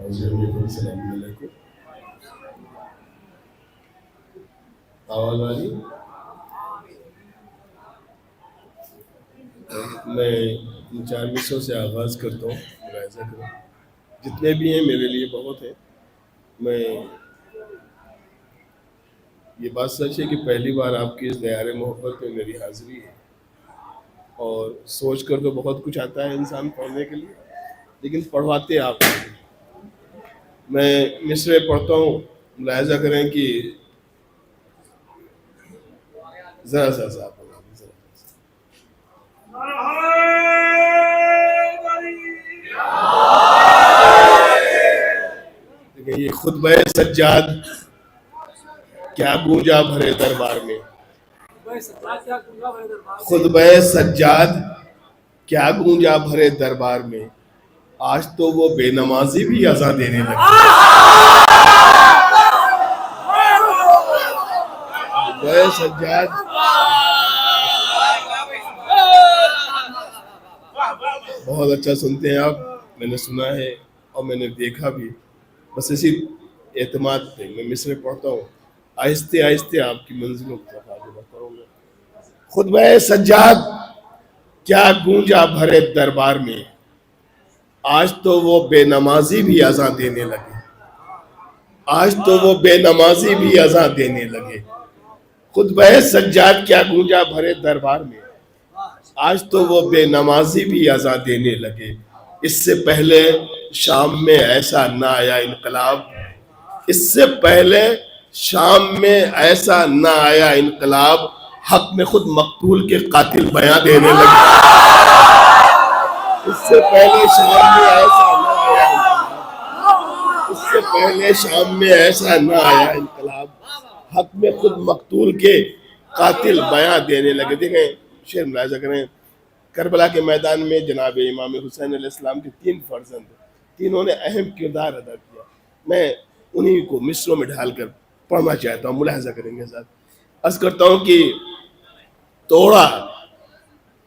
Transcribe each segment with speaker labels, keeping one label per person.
Speaker 1: अस्सलामुअलैकुम। आवाज आ रही? मैं इन चार मिसरों से आगाज़ करता हूँ। मुलाहिज़ा करो, जितने भी हैं मेरे लिए बहुत है। मैं ये बात सच है कि पहली बार आपकी इस दयारे मोहब्बत में मेरी हाज़िरी है, और सोच कर तो बहुत कुछ आता है इंसान पढ़ने के लिए, लेकिन पढ़वाते आप नहीं। मैं मिसरे पढ़ता हूँ, मुलाहिज़ा करें कि ज़रा सा साहब देखिए, ये खुतबा सज्जाद क्या गूंजा भरे दरबार में। खुतबा सज्जाद क्या गूंजा भरे दरबार में, आज तो वो बेनमाजी भी अज़ा देने लगी। खुतबा सज्जाद बहुत अच्छा सुनते हैं आप, मैंने सुना है और मैंने देखा भी। बस इसी एतमाद पे मैं मिसरे पढ़ता हूँ, आहिस्ते आहिस्ते आपकी मंजिलों की तरफ आगे बढ़ता रहूँगा। खुतबा सज्जाद क्या गूंजा भरे दरबार में, आज तो वो बेनमाजी भी अज़ा देने लगे। आज तो वो बेनमाजी भी अज़ा देने लगे। खुतबा सज्जाद क्या गूंजा भरे दरबार में, आज तो वो बेनमाजी भी अज़ा देने लगे। इससे पहले शाम में ऐसा ना आया इनकलाब, इससे पहले शाम में ऐसा ना आया इनकलाब, हक में खुद मकतूल के कातिल बयां देने लगे। इससे पहले शाम में ऐसा ना आया इनकलाब, इससे पहले शाम में ऐसा ना आया इनकलाब, हक में खुद मकतूल के कातिल बयां देने लगे। देखें शेर मुलाहिज़ा करें, करबला के मैदान में जनाब इमाम हुसैन अलैहिस्सलाम के तीन फर्जंद, तीनों ने अहम किरदार अदा किया। मैं उन्हीं को मिसरों में ढालकर पढ़ना चाहता हूँ, मुलाहिज़ा करेंगे साथ। अर्ज़ करता हूँ कि तोड़ा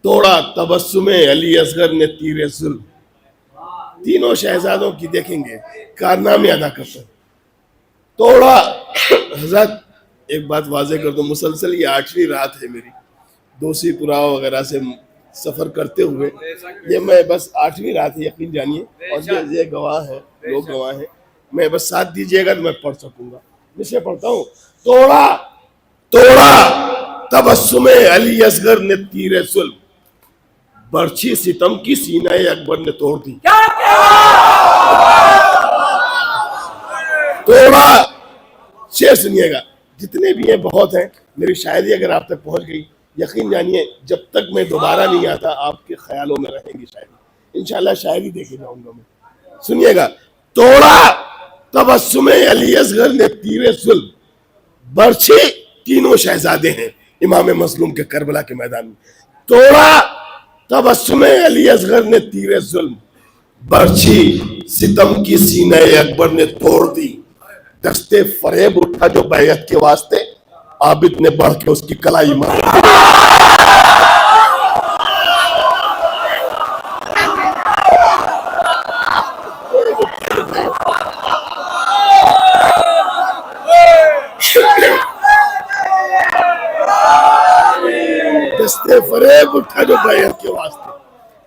Speaker 1: तोड़ा तबस्सुमे अली असगर ने तीरे जुल्म, तीनों शहजादों की देखेंगे कारनामे अदा करते हैं। तोड़ा हज़रत एक बात वाज़ेह कर दो, मुसलसल ये 8वीं रात है मेरी दोसी पुराव वगैरह से सफ़र करते हुए। ये मैं बस 8वीं रात है, यकीन जानिए, और ये गवाह है, लोग गवाह हैं। मैं बस साथ दीजिएगा तो मैं पढ़ सकूंगा। मैं पढ़ता हूँ। तोड़ा तोड़ा तबस्सुमे अली असगर ने तीरे जुल्म, बर्छी सितम की सीना अकबर ने तोड़ दी। तोड़ा, शेर सुनिएगा, जितने भी हैं बहुत हैं। मेरी शायरी अगर आप तक पहुंच गई, यकीन जानिए जब तक मैं दोबारा नहीं आता आपके ख्यालों में रहेंगी शायरी। इंशाल्लाह शायरी देखे जाऊंगा मैं, सुनिएगा। तोड़ा तबस्सुमे अली असगर ने तीरे जुल्म, बर्छी, तीनों शहजादे हैं इमाम मजलूम के करबला के मैदान में। तोड़ा तबस्सुमे अली असगर ने तीरे जुल्म, बर्छी सितम की सीने अकबर ने तोड़ दी। दस्ते फरेब उठा जो बैयत के वास्ते, आबिद ने बढ़ के उसकी कलाई मार। दस्ते फरेब उठा जो बैयत के वास्ते,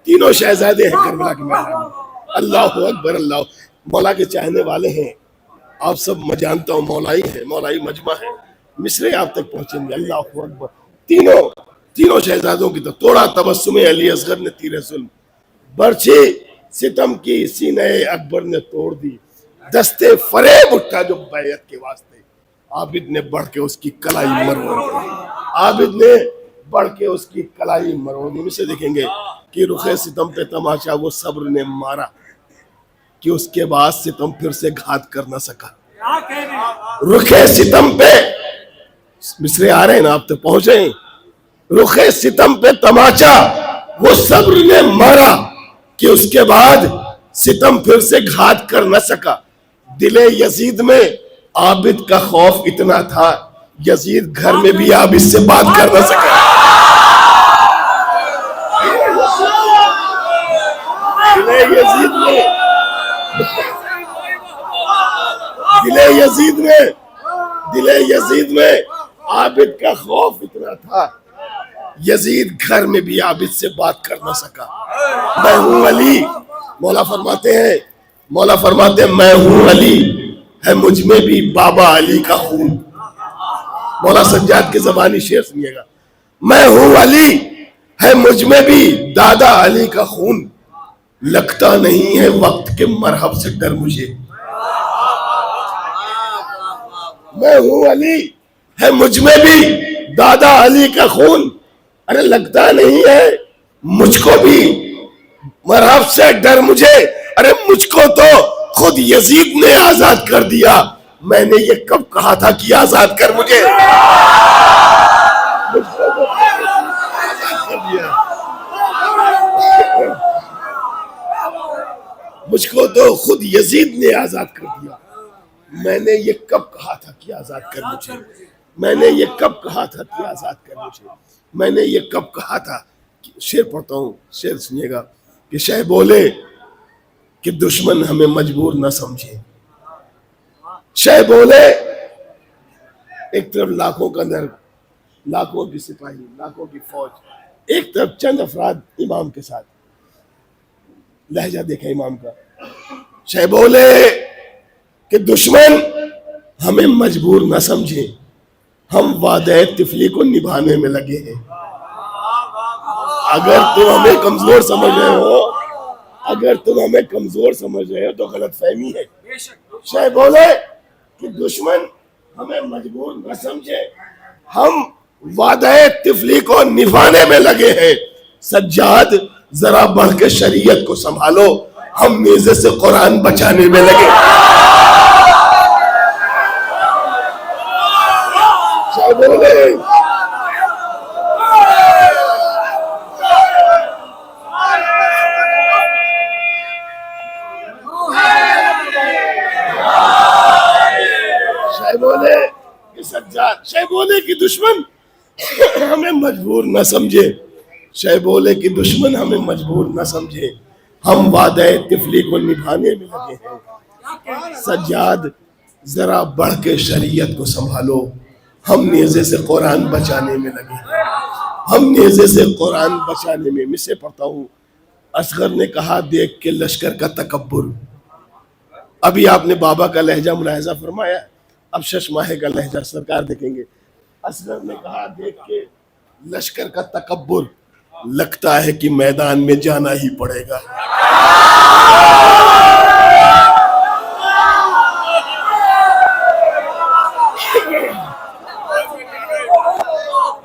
Speaker 1: तीनों शहजादे हैं करबला के मैदान में। अल्लाह अकबर, अल्लाह। मौला के चाहने वाले हैं आप सब, मैं जानता हूँ मौलाई है, मौलाई मजमा है, मिसरे आप तक पहुंचेंगे। अल्लाह अकबर। तीनों तीनों शहजादों की तो तोड़ा तबस्सुमे अली असगर ने तीरे जुल्म, बर्छी सितम की सीने अकबर ने तोड़ दी। दस्ते फरेब उठा जो बैयत के वास्ते, आबिद ने बढ़ के उसकी कलाई मरोड़ दी। आबिद ने बढ़ के उसकी कलाई मरोड़ दी। इसे देखेंगे कि रुखे सितम पे तमाशा वो सब्र ने मारा, कि उसके बाद सितम फिर से घात कर न सका। रुखे सितम पे, मिसरे आ रहे हैं ना आप तक पहुंचे। रुखे सितम पे तमाचा वो सब्र ने मारा, कि उसके बाद सितम फिर से घात कर न सका। दिले यजीद में आबिद का खौफ इतना था, यजीद घर में भी आबिद से बात कर न सका। दिले यजीद में दिले यजीद में आबिद का खौफ इतना था, यजीद घर में भी आबिद से बात कर ना सका। मैं हूं अली, मौला फरमाते हैं मैं हूं अली, है मुझ में भी बाबा अली का खून। मौला सज्जाद के ज़बानी शेर सुनिएगा, मैं हूं अली, है मुझ में भी दादा अली का खून, लगता नहीं है वक्त के मरहब से डर मुझे। मैं हूं अली, है मुझ में भी दादा अली का खून, अरे लगता नहीं है मुझको भी मरहब से डर मुझे। अरे मुझको तो खुद यजीद ने आजाद कर दिया, मैंने ये कब कहा था कि आजाद कर मुझे। मुझको तो आजाद कर दिया, मुझको तो खुद यजीद ने आजाद कर दिया, मैंने ये कब कहा था कि आजाद कर मुझे। मैंने ये कब कहा था कि आजाद कर मुझे। मैंने ये कब कहा था। शेर पढ़ता हूं, शेर सुनिएगा कि शाह बोले कि दुश्मन हमें मजबूर न समझे। शाह बोले एक तरफ लाखों का नर, लाखों की सिपाही, लाखों की फौज, एक तरफ चंद अफराद इमाम के साथ। लहजा देखा इमाम का। शाह बोले कि दुश्मन हमें मजबूर न समझे, हम वादे तिफली को निभाने में लगे हैं। अगर तुम हमें कमजोर समझ रहे हो, अगर तुम हमें कमजोर समझ रहे हो तो गलत फहमी है। शाह बोले कि दुश्मन हमें मजबूर न समझे, हम वादे तिफली को निभाने में लगे हैं। सज्जाद जरा बढ़ के शरीयत को संभालो, हम नेज़े से कुरान बचाने में लगे। शाह बोले कि सज्जाद, शाह बोले कि दुश्मन हमें मजबूर न समझे। शाह बोले कि दुश्मन हमें मजबूर न समझे, हम वादे तिफली को निभाने में लगे हैं। सज्जाद जरा बढ़ के शरीयत को संभालो, हम नेज़े से कुरान बचाने में लगे हैं। हम नेज़े से कुरान बचाने में। मिसे पढ़ता हूँ। असगर ने कहा देख के लश्कर का तकब्बुर। अभी आपने बाबा का लहजा मुलाहिजा फरमाया, अब शशमाहे का लहजा सरकार देखेंगे। असगर ने कहा देख के लश्कर का तकब्बुर, लगता है कि मैदान में जाना ही पड़ेगा।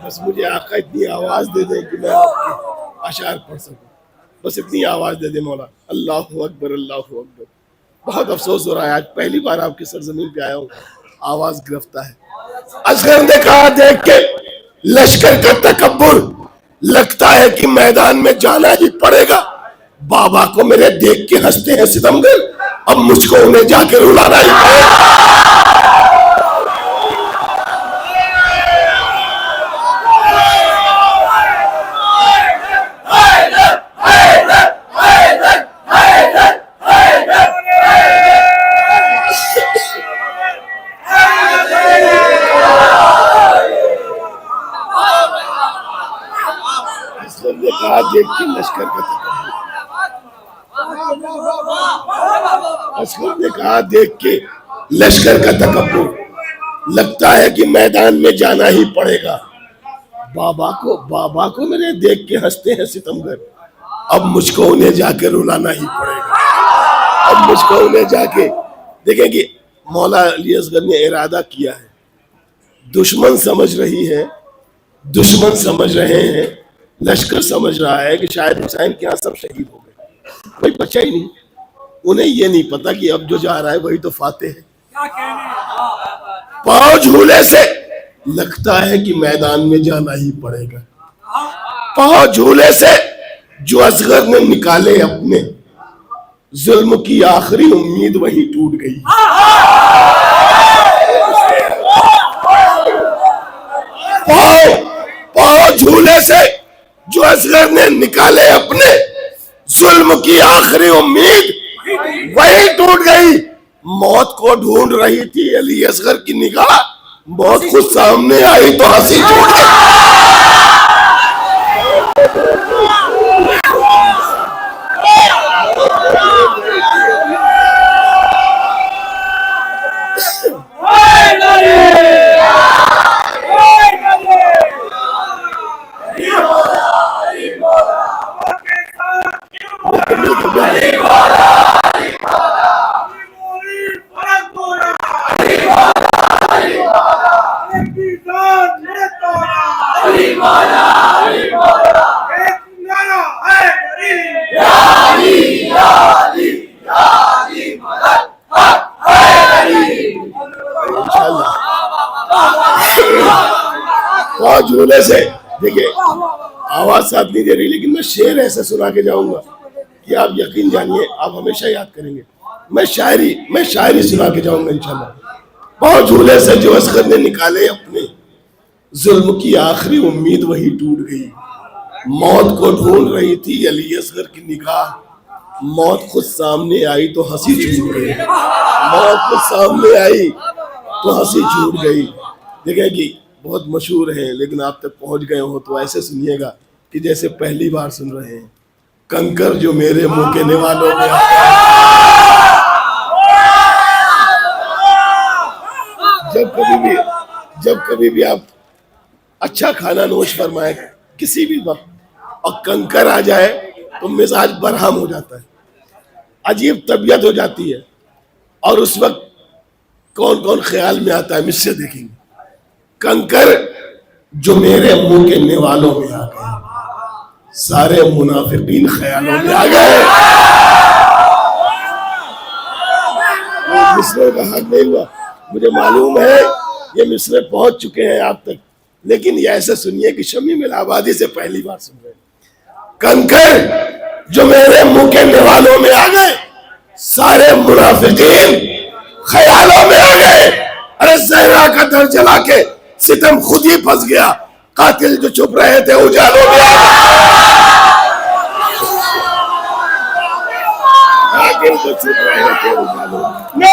Speaker 1: बस मुझे आका इतनी आवाज दे दे कि मैं आपके अशार पढ़ सकूं, बस इतनी आवाज दे दे मौला। अल्लाहु अकबर, अल्लाहु अकबर। बहुत अफसोस हो रहा है, आज पहली बार आपकी सरजमीन पे आया हूँ, आवाज गिरफ्ता है। असगर ने कहा देख के लश्कर का तकब्बुर, लगता है कि मैदान में जाना ही पड़ेगा। बाबा को मेरे देख के हंसते हैं सितमगर, अब मुझको उन्हें जाके रुलाना ही पड़ेगा। देख के लश्कर का असगर ने कहा देख के लश्कर का तकब्बुर, लगता है कि मैदान में जाना ही पड़ेगा। बाबा को मेरे देख के हंसते हैं सितमगर, अब मुझको उन्हें जाके रुलाना ही पड़ेगा। अब मुझको उन्हें जाके देखें कि मौला अली असगर ने इरादा किया है। दुश्मन समझ रही है, दुश्मन समझ रहे हैं, लश्कर समझ रहा है कि शायद हुसैन के यहाँ सब शहीद हो गए, कोई बचा ही नहीं। उन्हें ये नहीं पता कि अब जो जा रहा है वही तो फाते है। पांव झूले से लगता है कि मैदान में जाना ही पड़ेगा। पांव झूले से जो असगर ने निकाले अपने, जुल्म की आखिरी उम्मीद वही टूट गई। पांव झूले से जो असगर ने निकाले अपने, जुल्म की आखिरी उम्मीद वही टूट गई। मौत को ढूंढ रही थी अली असगर की निगाह, मौत खुद सामने आई तो हंसी छूट गई। झूले से देखिए आवाज साथ नहीं दे रही, लेकिन मैं शेर ऐसे सुना के जाऊंगा कि आप यकीन जानिए, आप हमेशा याद करेंगे। मैं शायरी सुना के जाऊंगा इंशाल्लाह। बहुत झूले से जो असगर ने निकाले अपने, जुल्म की आखिरी उम्मीद वही टूट गई। मौत को ढूंढ रही थी अली असगर की निगाह, मौत खुद सामने आई तो हंसी छूट गई। मौत खुद सामने आई तो हंसी छूट गई। देखिए कि बहुत मशहूर है, लेकिन आप तक पहुंच गए हो तो ऐसे सुनिएगा कि जैसे पहली बार सुन रहे हैं। कंकर जो मेरे मुंह के निवालों में जब कभी भी आप अच्छा खाना नोश फरमाए किसी भी वक्त और कंकर आ जाए तो मिजाज बरहम हो जाता है, अजीब तबीयत हो जाती है। और उस वक्त कौन कौन ख्याल में आता है, मुझसे देखेंगे। कंकर जो मेरे मुंह के निवालों में आ गए, सारे मुनाफिकीन ख्यालों में आ गए। मिसरे का हक नहीं हुआ, मुझे मालूम है ये मिसरे पहुंच चुके हैं आप तक, लेकिन ये ऐसे सुनिए कि शमी मिलाबादी से पहली बार सुन रहे हैं। कंकर जो मेरे मुंह के निवालों में आ गए, सारे मुनाफिकीन ख्यालों में आ गए। अरे जहरा का दर जला के सितम खुद ही फंस गया, कातिल जो चुप रहे थे उजालों में आ गए। कातिल जो चुप रहे थे उजालों में।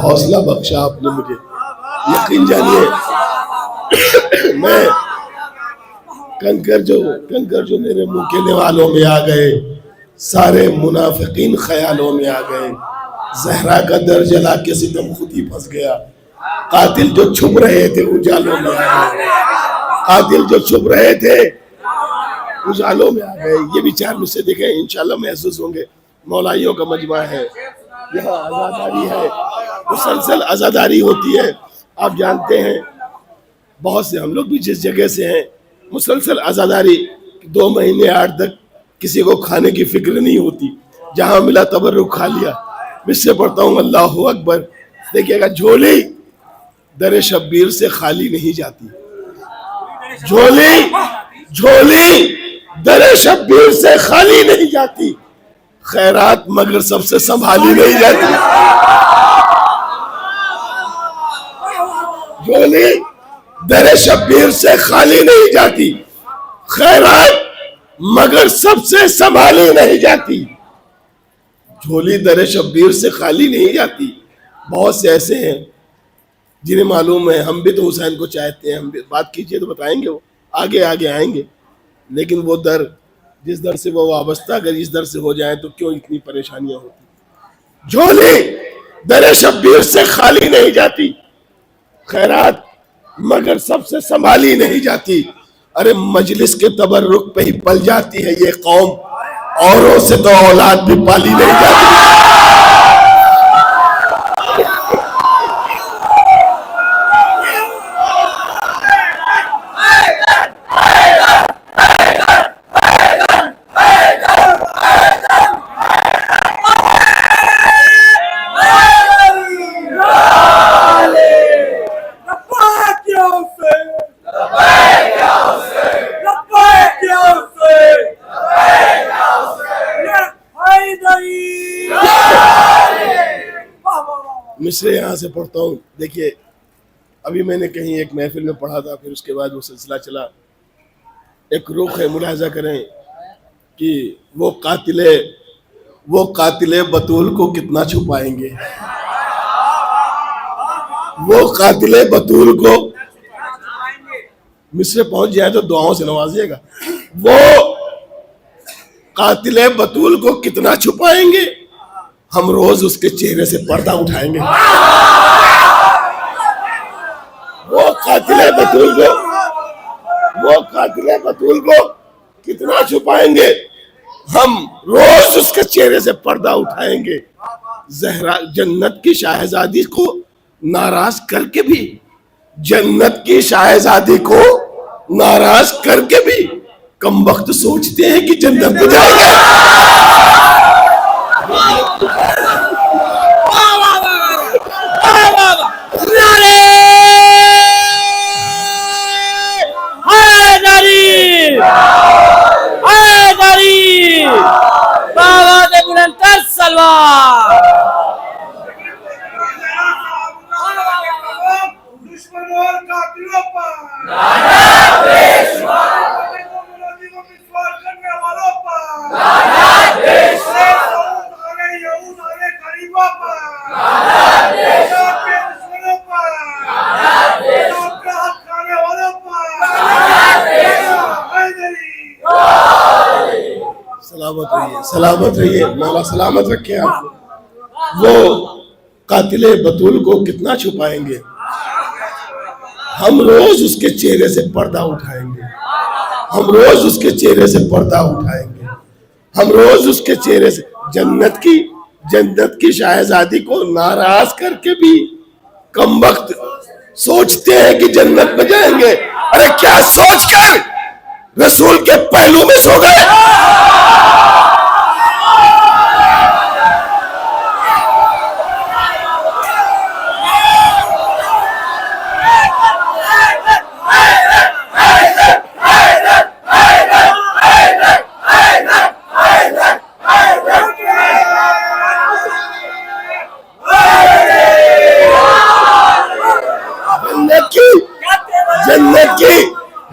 Speaker 1: हौसला बख्शा आपने मुझे, यकीन जानिए। मैं कंकर जो मेरे मुंह के निवालों में आ गए, सारे मुनाफिकीन ख्यालों में आ गए। जहरा का दर जला के सितम खुद ही फंस गया, कातिल जो छुप रहे थे उजालों में आ गए। कातिल जो छुप रहे थे उजालों में आ गए। ये विचार मुझसे देखें, इंशाल्लाह महसूस होंगे। मौलाइयों का मजमा है, यहाँ आज़ादारी है, मुसलसल आज़ादारी होती है। आप जानते हैं बहुत से, हम लोग भी जिस जगह से हैं, मुसलसल आज़ादारी 2 महीने 8 तक किसी को खाने की फिक्र नहीं होती, जहाँ मिला तबर्रुक खा लिया। मिससे पढ़ता हूँ अल्लाहु अकबर। देखिएगा, झोली दर शब्बीर से खाली नहीं जाती, झोली दर शब्बीर से खाली नहीं जाती, खैरात मगर सबसे संभाली नहीं जाती। झोली दर शब्बीर से खाली नहीं जाती, खैरात मगर सबसे संभाली नहीं जाती। झोली दर शब्बीर से खाली नहीं जाती। बहुत से ऐसे हैं जिन्हें मालूम है हम भी तो हुसैन को चाहते हैं, हम भी बात कीजिए तो बताएंगे, वो आगे आएंगे, लेकिन वो दर, जिस दर से वो वाबस्ता अगर इस दर से हो जाए तो क्यों इतनी परेशानियां होती। झोली दर शब्बीर से खाली नहीं जाती, खैरात मगर सबसे संभाली नहीं जाती। अरे मजलिस के तबर्रुक पे ही पल जाती है ये कौम, औरों से तो औलाद भी पाली नहीं जाती। मिसरे यहाँ से पढ़ता हूँ। देखिए, अभी मैंने कहीं एक महफिल में पढ़ा था, फिर उसके बाद वो सिलसिला चला। एक रुख है, मुलाहिजा करें कि वो कातिले बतूल को कितना छुपाएंगे। वो कातिले बतूल को, मिसरे पहुंच जाए तो दुआओं से नवाजिएगा। वो कातिले बतूल को कितना छुपाएंगे, हम रोज उसके चेहरे से पर्दा उठाएंगे। वो कातिले बतूल को कितना छुपाएंगे, हम रोज उसके चेहरे से पर्दा उठाएंगे। जहरा जन्नत की शाहजादी को नाराज करके भी, जन्नत की शाहजादी को नाराज करके भी कमबख्त सोचते हैं कि जन्नत में जाएंगे। सलामत रहिए, मौला सलामत रखे आपको। वो कातिले बतूल को कितना छुपाएंगे, हम रोज उसके चेहरे से पर्दा उठाएंगे। हम रोज उसके चेहरे से पर्दा उठाएंगे। हम रोज उसके चेहरे से जन्नत की शाहजादी को नाराज करके भी कमबख्त सोचते हैं कि जन्नत में जाएंगे। अरे क्या सोचकर रसूल के पहलू में सो गए।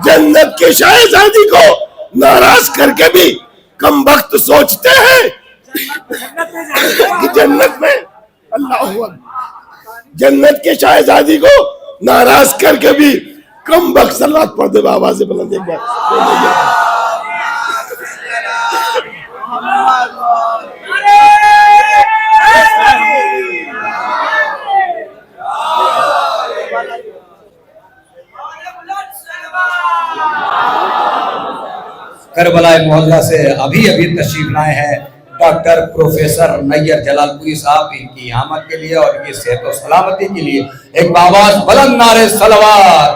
Speaker 1: जन्नत की शाहजादी को नाराज करके भी कमबख्त सोचते हैं कि जन्नत में, अल्लाह अकबर, जन्नत के शाहजादी को नाराज करके भी कमबख्त। सलात पढ़ दे आवाज से बुलंद एक बार।
Speaker 2: करबला मोहल्ला से अभी तशरीफ लाए हैं डॉक्टर प्रोफेसर नैयर जलालपुरी साहब, इनकी आमद के लिए और इनकी सेहत और सलामती के लिए एक बावाज बुलंद नारे सलवात।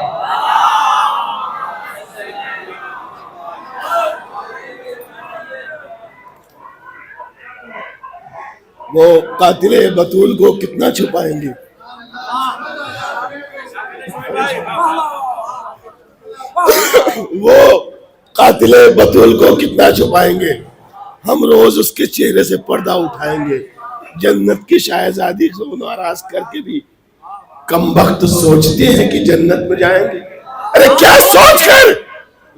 Speaker 1: वो कातिले बतूल को कितना छुपाएंगे, वो कातिले बतूल को कितना छुपाएंगे, हम रोज उसके चेहरे से पर्दा उठाएंगे। जन्नत की शाहजादी को नाराज करके भी कमबख्त सोचते हैं कि जन्नत में जाएंगे। अरे क्या सोचकर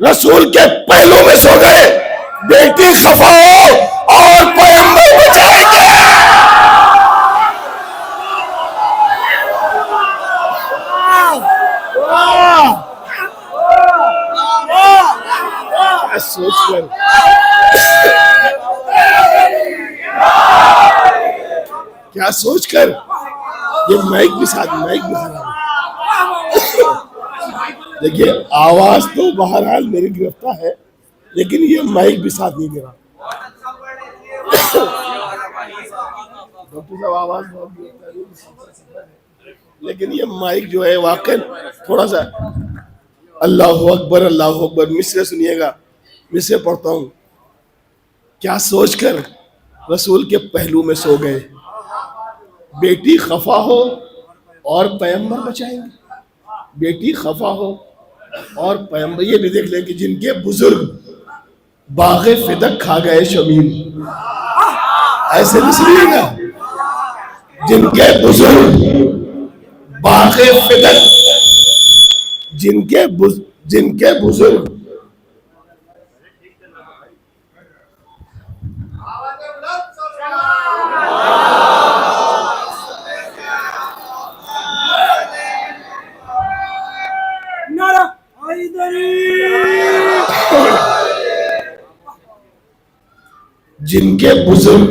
Speaker 1: रसूल के पहलू में सो गए। बेटी खफा हो और पैगंबर बचाएंगे। सोचकर क्या सोचकर, ये माइक भी खराब है। देखिए, आवाज तो बहरहाल मेरी गिरफ्तार है, लेकिन ये माइक भी साथ नहीं दे रहा। डॉक्टर साहब आवाज बहुत, लेकिन ये माइक जो है वाकई थोड़ा सा। अल्लाह अकबर। मिसरे सुनिएगा, मिसरे पढ़ता हूं। क्या सोचकर रसूल के पहलू में सो गए। बेटी खफा हो और पैगंबर बचाएंगे। बेटी खफा हो और पैगंबर, ये भी देख लें कि जिनके बुजुर्ग बागे फिदक खा गए शमीम, ऐसे भी सुनिएगा, जिनके बुजुर्ग बाग़े फिदक, जिनके बुजुर्ग
Speaker 3: नारा हैदरी,
Speaker 1: जिनके बुजुर्ग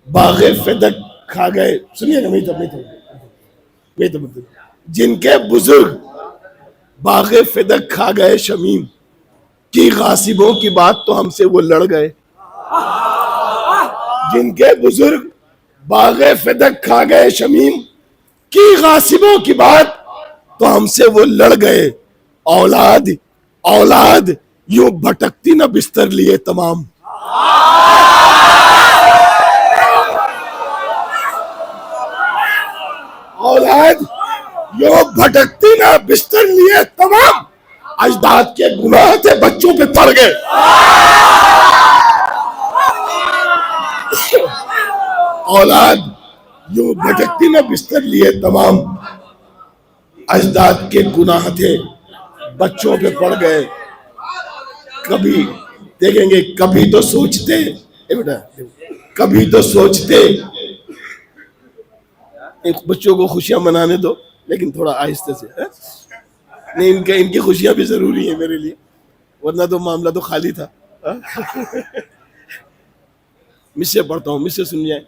Speaker 1: बाग़े फिदक खा गए, सुनिएगा जिनके बुजुर्ग बाग़े फिदक खा गए शमीम की गासिबों की बात तो हमसे वो लड़ गए। जिनके बुजुर्ग बाग़े फिदक खा गए शमीम की गासिबों की बात तो हमसे वो लड़ गए। औलाद औलाद यूं भटकती न बिस्तर लिए तमाम। औलाद यूं भटकती न बिस्तर लिए तमाम, अजदाद के गुनाह थे बच्चों पे पड़ गए। औलाद यूं भटकती न बिस्तर लिए तमाम, अजदाद के गुनाह थे बच्चों पे पड़ गए। कभी देखेंगे, कभी तो सोचते, बेटा कभी तो सोचते, बच्चों को खुशियां मनाने दो लेकिन थोड़ा आहिस्ते से है? नहीं, इनकी खुशियां भी जरूरी है मेरे लिए, वरना तो मामला तो खाली था। मिससे पढ़ता हूँ, मिससे सुन जाए,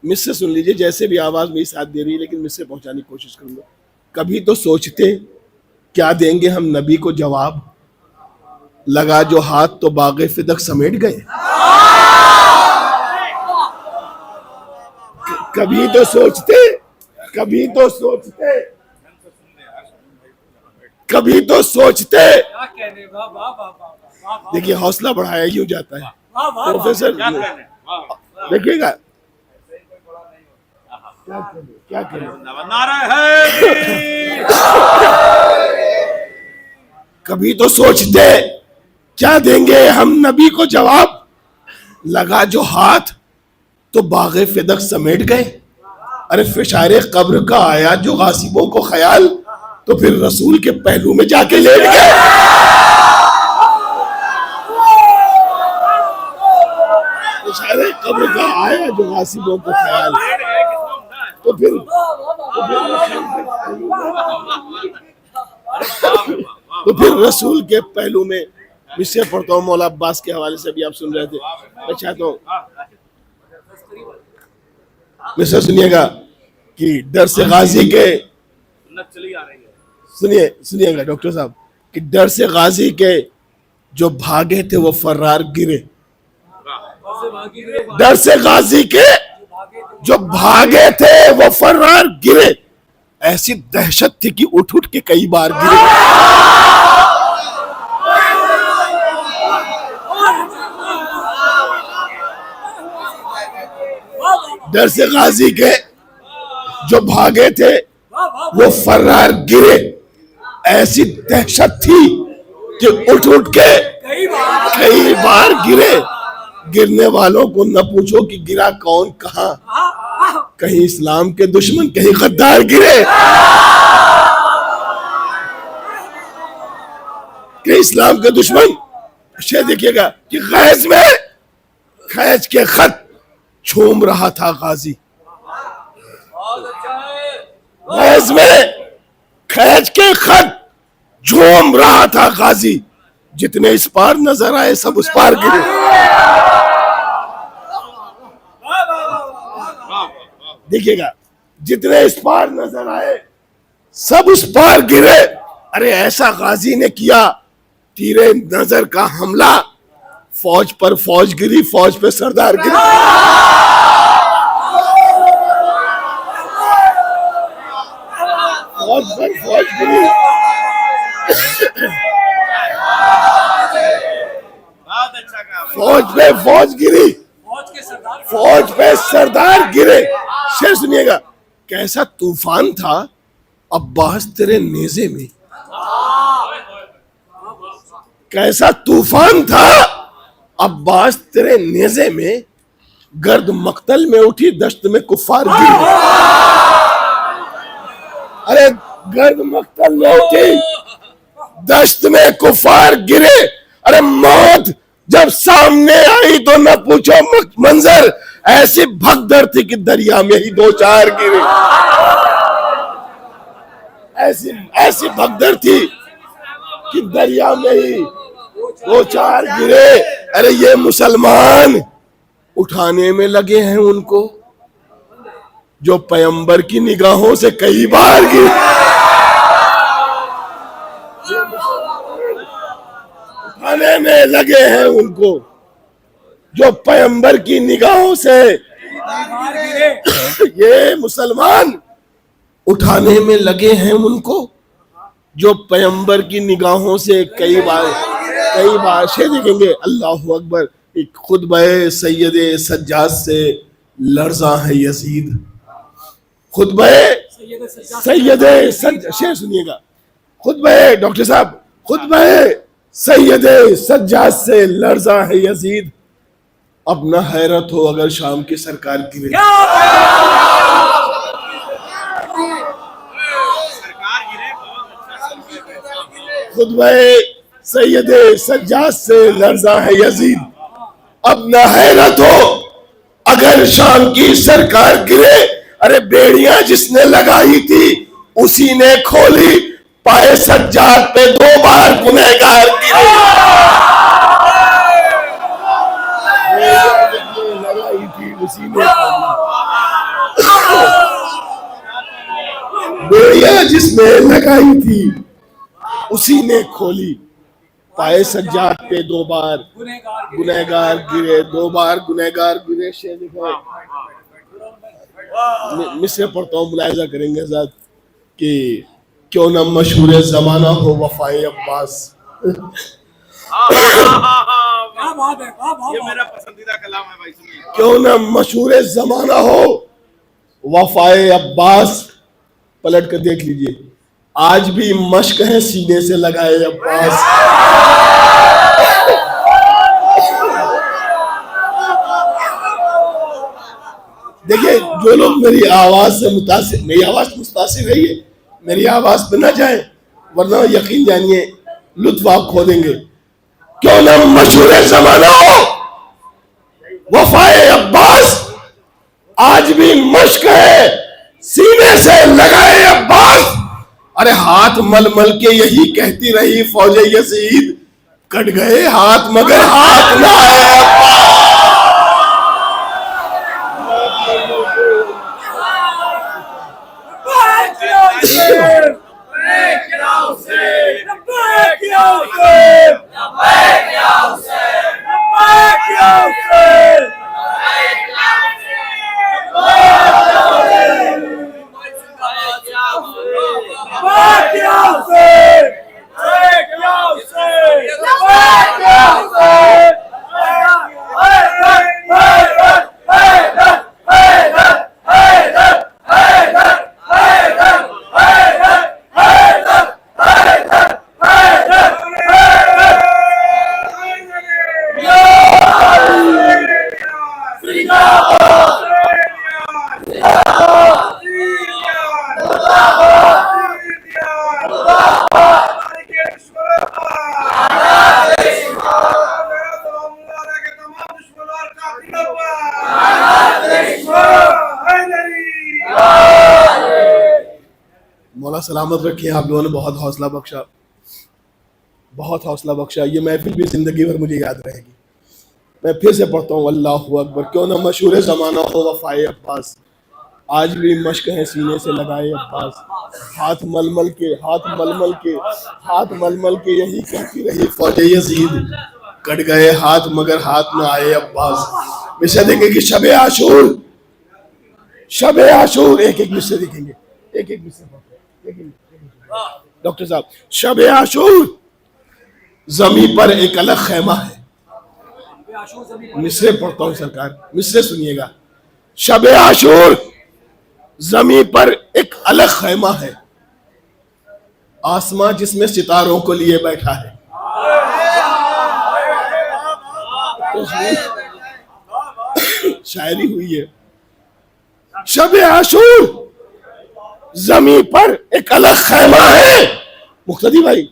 Speaker 1: मिससे सुन लीजिए। जैसे भी आवाज मेरी साथ दे रही है लेकिन मिससे पहुंचाने की कोशिश करूंगा। कभी तो सोचते क्या देंगे हम नबी को जवाब, लगा जो हाथ तो बाग़े फिदक समेट गए। कभी तो सोचते, कभी तो सोचते, कभी तो सोचते। देखिए हौसला बढ़ाया यूं जाता है प्रोफेसर, देखिएगा क्या करें। कभी तो सोचते क्या देंगे हम नबी को जवाब, लगा जो हाथ तो बाग़े फिदक समेट गए। अरे फिशारे कब्र का आया जो गासिबों को ख्याल, तो फिर रसूल के पहलू में जाके लेट गए। फिशारे कब्र का आया जो गासिबों को ख्याल, तो फिर रसूल के पहलू में। इससे पढ़ता हूँ मौला अब्बास के हवाले से भी आप सुन रहे थे, मैं चाहता हूँ मिस्टर सुनिएगा कि डर से गाजी के, सुनिएगा डॉक्टर साहब, कि डर से गाजी के जो भागे थे वो फर्रार गिरे। डर से गाजी के जो भागे थे वो फर्रार गिरे, ऐसी दहशत थी कि उठ उठ के कई बार गिरे। डर से गाजी के जो भागे थे वो फर्रार गिरे, ऐसी दहशत थी कि उठ उठ के कई बार गिरे। गिरने वालों को न पूछो कि गिरा कौन कहां, कहीं इस्लाम के दुश्मन कहीं गद्दार गिरे। कहीं इस्लाम के दुश्मन। देखिएगा कि गैज में खैज के खत झूम रहा था गाजी। गैज में खैज के खत झूम रहा था गाजी, जितने इस पार नजर आए सब उस पार गिरे। देखिएगा जितने इस पार नजर आए सब उस पार गिरे। अरे ऐसा गाजी ने किया तीरे नजर का हमला, फौज पर फौज गिरी, फौज पे सरदार गिरा। फौज पर फौज गिरी, फौज पे फौज गिरी, फौज पे सरदार गिरे। शेर सुनिएगा, कैसा तूफान था अब्बास तेरे नेज़े में, कैसा तूफान था अब्बास तेरे नेज़े में, गर्द मक्तल में उठी दश्त में कुफार गिरे। अरे गर्द मक्तल में उठी दश्त में कुफार गिरे। अरे मौत जब सामने आई तो न पूछो मंजर, ऐसी भगदड़ थी कि दरिया में ही दो चार गिरे। ऐसी भगदड़ थी कि दरिया में ही दो चार गिरे। अरे ये मुसलमान उठाने में लगे हैं उनको जो पैगंबर की निगाहों से कई बार गिरे। उठाने में लगे हैं उनको जो पैगंबर की निगाहों से ये मुसलमान उठाने में लगे हैं उनको जो पैगंबर की निगाहों से कई बार से देखेंगे। अल्लाह अकबर। एक खुतबा सैयद सज्जाद से लर्जा है यजीद। खुतबा सैयद शेर सुनिएगा। खुतबा डॉक्टर साहब, खुतबा सैयद सज्जाद से लर्जा है यजीद। अब न हैरत हो अगर शाम की सरकार गिरे। खुतबा सैयद सज्जाद से लर्जा है यजीद। अब न हैरत हो अगर शाम की सरकार गिरे। अरे बेड़ियां जिसने लगाई थी उसी ने खोली, पाए सज्जाद पे दो बार गुनहगार गिरे। लगाई थी उसी ने बेड़ियां जिसने लगाई थी उसी ने खोली, पाए सज्जाद पे दो बार गुनहगार गिरे। दो बार गुनहगार गिरे। शेर लिखा मिसरे पढ़ता हूँ, मुलाहिजा करेंगे साथ कि क्यों न मशहूर जमाना हो वफाए अब्बास।
Speaker 4: ये मेरा पसंदीदा कलाम है भाई, सुनिए।
Speaker 1: क्यों न मशहूर जमाना हो वफाए अब्बास। पलट कर देख लीजिए, आज भी मश्क है सीने से लगाए अब्बास। देखिए जो लोग मेरी आवाज से मुतासिर, मेरी आवाज मुतासिर रही है, मेरी आवाज पे ना जाए वरना यकीन जानिए लुत्फ आप खो देंगे। क्यों ना मशहूर जमाना हो वफाए अब्बास, आज भी मश्क है सीने से लगाए अब्बास। अरे हाथ मल मल के यही कहती रही फौजे यजीद, कट गए हाथ मगर हाथ ना आए अब्बास। मौला सलामत रखे। आप लोगों ने बहुत हौसला बख्शा, बहुत हौसला बख्शा। ये महफिल भी जिंदगी भर मुझे याद रहेगी। मैं फिर से पढ़ता हूँ, अल्लाहु अकबर। क्यों ना मशहूर जमाना हो वफाए अब्बास, आज भी मश्क है सीने से लगाए अब्बास। हाथ मलमल के यही कहती रही फौजे यजीद, कट गए हाथ मगर हाथ में आए अब्बास। मिसरे देखेंगे कि शबे आशूर एक एक मिसरे देखेंगे, एक एक मिसरे डॉक्टर साहब। शबे आशूर जमी पर एक अलग खैमा है। मिसरे पढ़ता हूं सरकार, मिसरे सुनिएगा। शबे आशूर जमी पर एक अलग खैमा है, आसमां जिसमें सितारों को लिए बैठा है। शायरी हुई है। शबे आशूर जमीन पर एक अलग खैमा है। मुख्तदी भाई,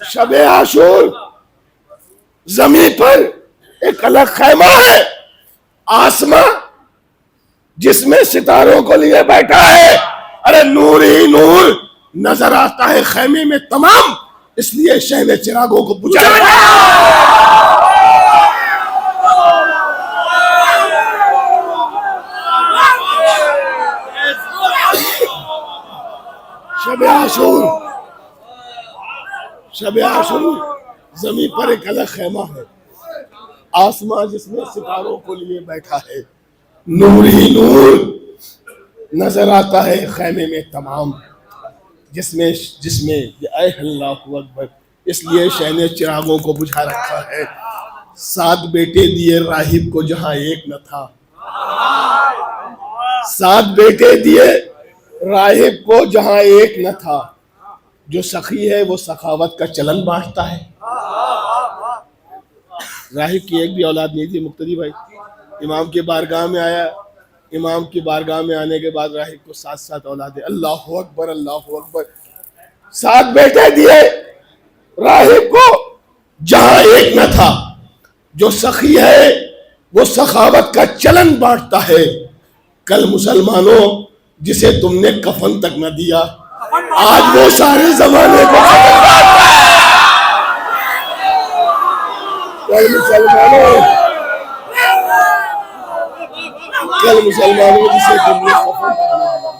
Speaker 1: शबे आशूर जमीन पर एक अलग खैमा है, आसमां जिसमें सितारों को लिए बैठा है। अरे नूर ही नूर नजर आता है खैमे में तमाम, इसलिए शहर चिरागों को बुझाया। शबे आशूर, शबे आशूर जमीन पर एक अलग खैमा है, आसमां जिसमें सितारों को लिए बैठा है। नूर ही नूर नजर आता है खैमे में तमाम, जिसमें जिसमें अल्लाहु अकबर, इसलिए शहने चिरागों को बुझा रखा है। 7 बेटे दिए राहिब को जहां एक न था, 7 बेटे दिए राहिब को जहां एक न था। जो सखी है वो सखावत का चलन बांटता है। राहिब की एक भी औलाद नहीं थी मुक्तदी भाई। इमाम की बारगाह में आया, इमाम की बारगाह में आने के बाद राहिब को 7 औलादे। अल्लाहु अकबर, अल्लाहु अकबर। 7 बेटे दिए राहिब को जहां एक न था। जो सखी है वो सखावत का चलन बांटता है। कल मुसलमानों जिसे तुमने कफन तक न दिया, आज वो सारे जमाने को कल मुसलमानों जिसे तुमने कफन तक न दिया।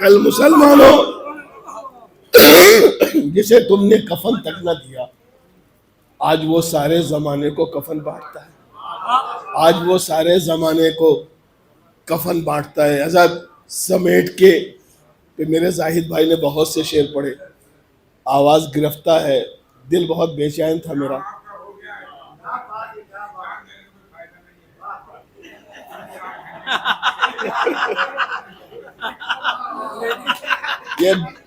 Speaker 1: कल मुसलमानों जिसे तुमने कफन तक न दिया, आज वो सारे जमाने को कफन बांटता है। आज वो सारे जमाने को कफन बांटता है। आजाद समेट के मेरे जाहिद भाई ने बहुत से शेर पढ़े, आवाज गिरफ्ता है, दिल बहुत बेचैन था मेरा।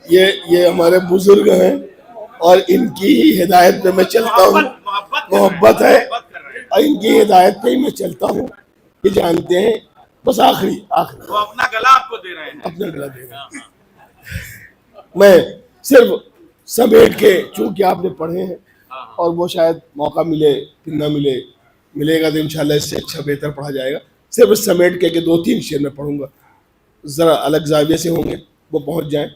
Speaker 1: ये हमारे बुजुर्ग हैं और इनकी ही हिदायत पे मैं चलता हूँ। मोहब्बत है और इनकी हिदायत पे ही मैं चलता हूँ। ये जानते हैं बस आखिरी
Speaker 4: वो अपना गला आपको दे रहे हैं,
Speaker 1: अपना गला दे रहे हैं। मैं सिर्फ समेट के, चूंकि आपने पढ़े हैं और वो शायद मौका मिले फिर ना मिले, मिलेगा तो इंशाल्लाह इससे अच्छा बेहतर पढ़ा जाएगा। सिर्फ समेट के 2-3 शेर में पढ़ूंगा, ज़रा अलग जाविये से होंगे, वो पहुंच जाएं।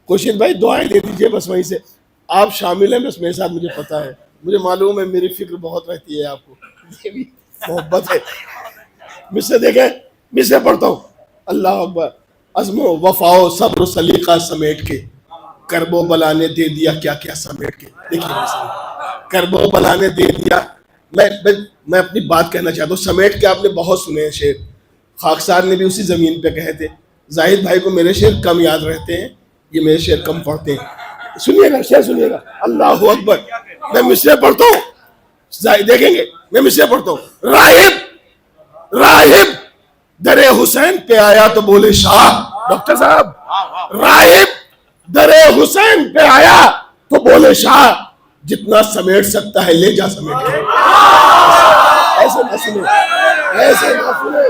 Speaker 1: कोशिश भाई दुआएं दे दीजिए बस, वहीं से आप शामिल हैं बस मेरे साथ। मुझे पता है, मुझे मालूम है, मेरी फिक्र बहुत रहती है आपको, ये भी मोहब्बत है। मुझसे देखें, मुझसे पढ़ता हूँ। अल्लाह अकबर। अज़्मो वफ़ाओ सब्र सलीका समेट के, करबो बलाने दे दिया क्या क्या समेट के। देखिए करबो बलाने दे दिया। मैं अपनी बात कहना चाहता हूँ, समेट के आपने बहुत सुने हैं शेर, खाकसार ने भी उसी ज़मीन पे कहे थे। जाहिद भाई को मेरे शेर कम याद रहते हैं, ये मेरे शेर कम पढ़ते हैं। सुनिएगा शेर, सुनिएगा। अल्लाह अकबर। मैं मिसरे पढ़ता हूँ, देखेंगे मैं मिसरे पढ़ता हूँ। राहिब राहिब दरे हुसैन पे आया तो बोले शाह। डॉक्टर साहब, राहिब दरे हुसैन पे आया तो बोले शाह, जितना समेट सकता है ले जा समेट के। ऐसे ना सुने, ऐसे ना सुने।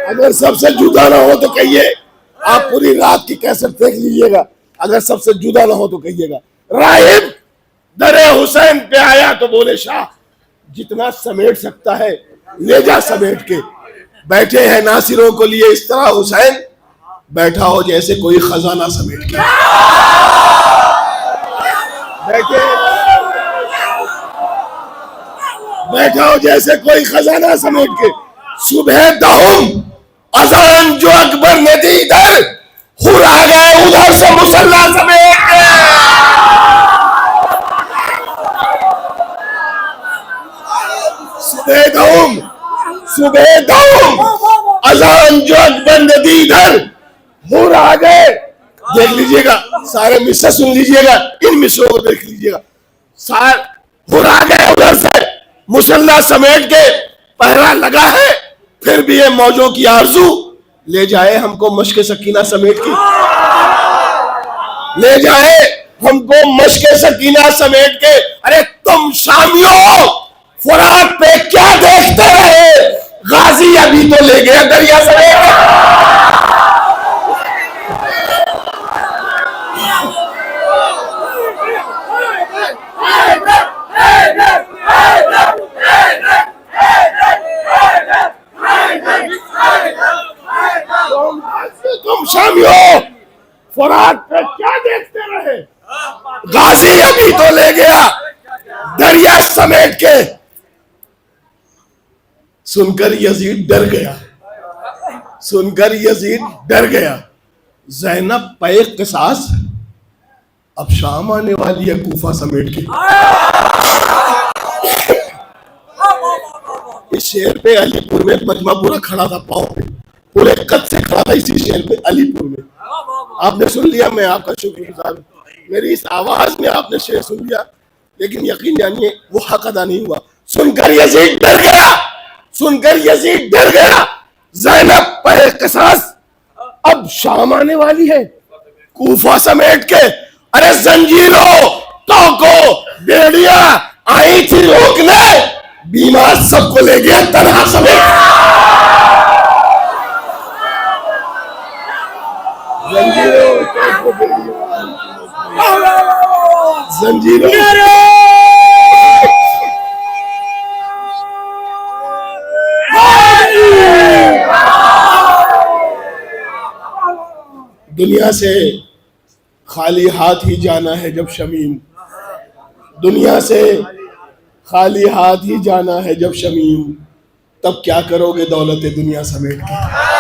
Speaker 1: अगर सबसे जुदा ना हो तो कहिए, आप पूरी रात की कैसेट देख लीजिएगा। अगर सबसे जुदा ना हो तो कहिएगा। राहिब दरे हुसैन पे आया तो बोले शाह, जितना समेट सकता है ले जा समेट के। बैठे हैं नासिरों को लिए इस तरह हुसैन, बैठा हो जैसे कोई खजाना समेट के। बैठा हो जैसे कोई खजाना समेट के। सुबह दहुम अजान जो अकबर ने दी इधर, हुर आ गए उधर से मुसल्ला समेट के। सुबह दहुम अजान जो अकबर ने दी इधर, हुर आ गए। देख लीजिएगा, सारे मिसरे सुन लीजिएगा, इन मिसरों को देख लीजिएगा। हुर आ गए उधर से मुसल्ला समेट के पहरा लगा है, फिर भी ये मौजों की आरज़ू ले जाए हमको मश्क सकीना समेट के, ले जाए हमको मश्क सकीना समेट के। अरे तुम शामियों फुरात पे क्या देखते रहे, गाजी अभी तो ले गया दरिया समेट के। तुम शामियों फुरात पे क्या देखते रहे, गाजी अभी तो ले गया दरिया समेट के। सुनकर यजीद डर गया, सुनकर यजीद डर गया। ज़ैनब पे क़िसास, अब शाम आने वाली है कूफा समेट के। इस शेर पे अलीपुर में मजमा पूरा खड़ा था, पाँव पे पूरे कद से खड़ा था इसी शेर पे अलीपुर में। आपने सुन लिया, मैं आपका शुक्रगुजार हूं, मेरी इस आवाज में आपने शेर सुन लिया, लेकिन यकीन जानिए वो हक अदा नहीं हुआ। सुनकर यजीद डर गया, सुनकर यजीद डर गया। ज़ैनब पे क़िसास, अब शाम आने वाली है कूफा समेट के। अरे जंजीरों तोको बेड़िया आई थी रोकने, बीमार सबको ले गया तन्हा समेट। जंजीरों तोको बेड़िया, जंजीरों दुनिया से खाली हाथ ही जाना है जब शमीम, दुनिया से खाली हाथ ही जाना है जब शमीम, तब क्या करोगे दौलत दुनिया समेट के।